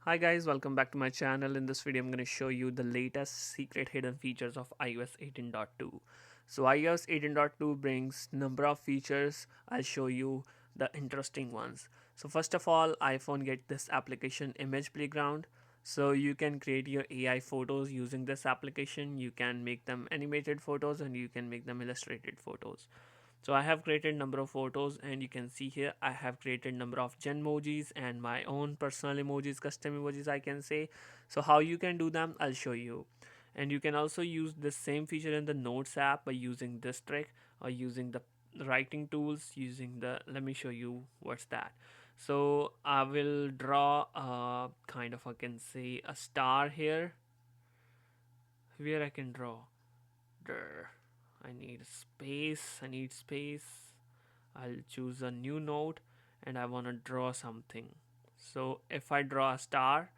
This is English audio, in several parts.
Hi guys, welcome back to my channel. In this video I'm going to show you the latest secret hidden features of iOS 18.2. So iOS 18.2 brings number of features. I'll show you the interesting ones. So first of all, iPhone get this application Image Playground. So you can create your AI photos using this application. You can make them animated photos and you can make them illustrated photos. So I have created number of photos, and you can see here I have created number of gen emojis and my own personal emojis, custom emojis I can say. So how you can do them, I'll show you. And you can also use the same feature in the Notes app by using this trick or using the writing tools using the, let me show you what's that. So I will draw a kind of, I can say, a star here where I can draw there. I need space. I need space. I'll choose a new node and I want to draw something. So if I draw a star,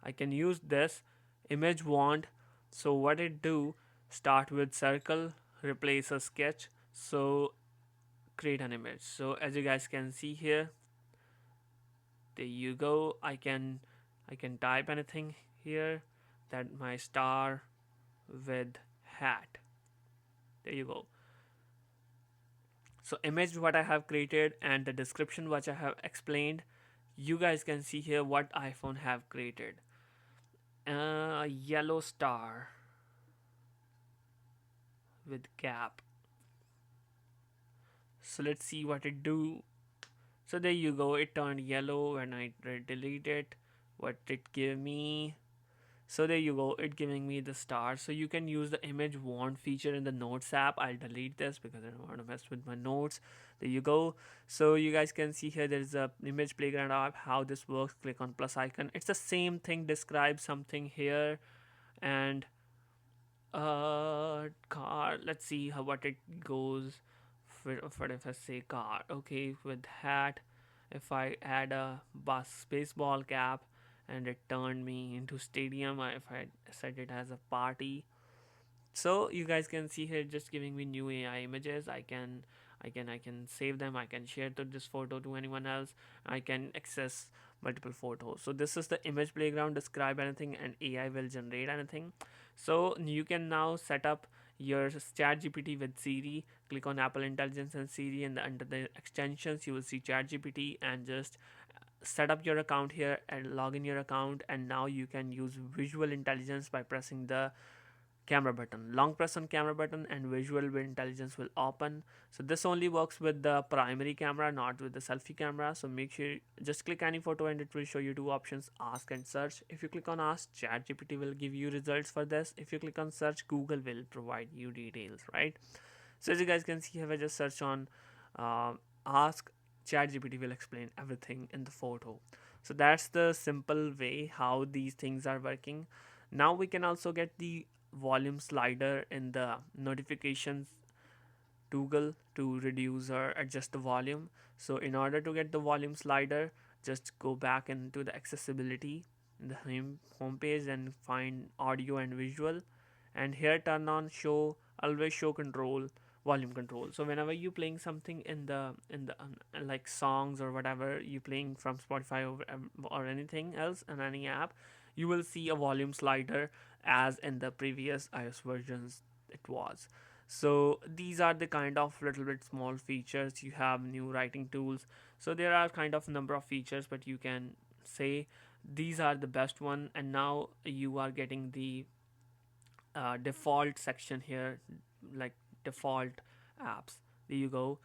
I can use this image wand. So what it do, start with circle, replace a sketch, so create an image. So as you guys can see here, there you go. I can type anything here, that my star with hat. There you go. So image what I have created and the description what I have explained, you guys can see here what iPhone have created. Yellow star with cap. So let's see what it do. So there you go, it turned yellow when I delete it. What it give me, so there you go, it giving me the star. So you can use the image wand feature in the Notes app. I'll delete this because I don't want to mess with my notes. There you go. So you guys can see here there is a image playground app. How this works, click on plus icon. It's the same thing, describe something here. And car, let's see how what it goes for if I say car. Okay, with hat, if I add a baseball cap and it turned me into stadium, if I set it as a party. So you guys can see here just giving me new AI images. I can save them. I can share this photo to anyone else. I can access multiple photos. So this is the image playground, describe anything and AI will generate anything. So you can now set up your chat gpt with Siri. Click on Apple Intelligence and Siri, and under the extensions you will see chat gpt, and just set up your account here and log in your account. And now you can use visual intelligence by pressing the camera button. Long press on camera button and visual intelligence will open. So this only works with the primary camera, not with the selfie camera. So make sure just click any photo and it will show you two options, ask and search. If you click on ask, ChatGPT will give you results for this. If you click on search, Google will provide you details, right? So as you guys can see, if I just search on ask, ChatGPT will explain everything in the photo. So that's the simple way how these things are working. Now we can also get the volume slider in the notifications toggle to reduce or adjust the volume. So in order to get the volume slider, just go back into the accessibility in the home page and find audio and visual, and here turn on show, always show control, volume control. So whenever you playing something in the like songs or whatever you playing from Spotify or anything else in any app, you will see a volume slider as in the previous iOS versions it was. So these are the kind of little bit small features. You have new writing tools. So there are kind of number of features, but you can say these are the best one. And now you are getting the default section here, like default apps. There you go.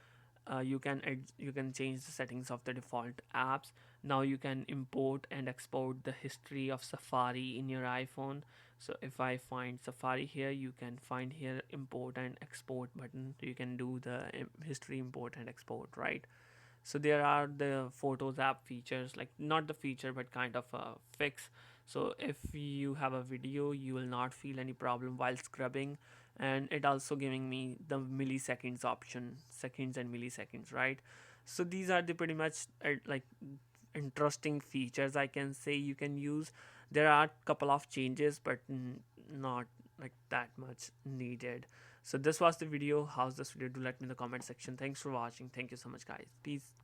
You can change the settings of the default apps. Now you can import and export the history of Safari in your iPhone. So if I find Safari here, you can find here import and export button. You can do the history import and export, right? So there are the photos app features, like not the feature but kind of a fix. So if you have a video, you will not feel any problem while scrubbing. And it also giving me the milliseconds option, seconds and milliseconds, right? So these are the pretty much like interesting features I can say you can use. There are couple of changes, but not like that much needed. So this was the video. How's this video? Do let me in the comment section. Thanks for watching. Thank you so much, guys. Peace.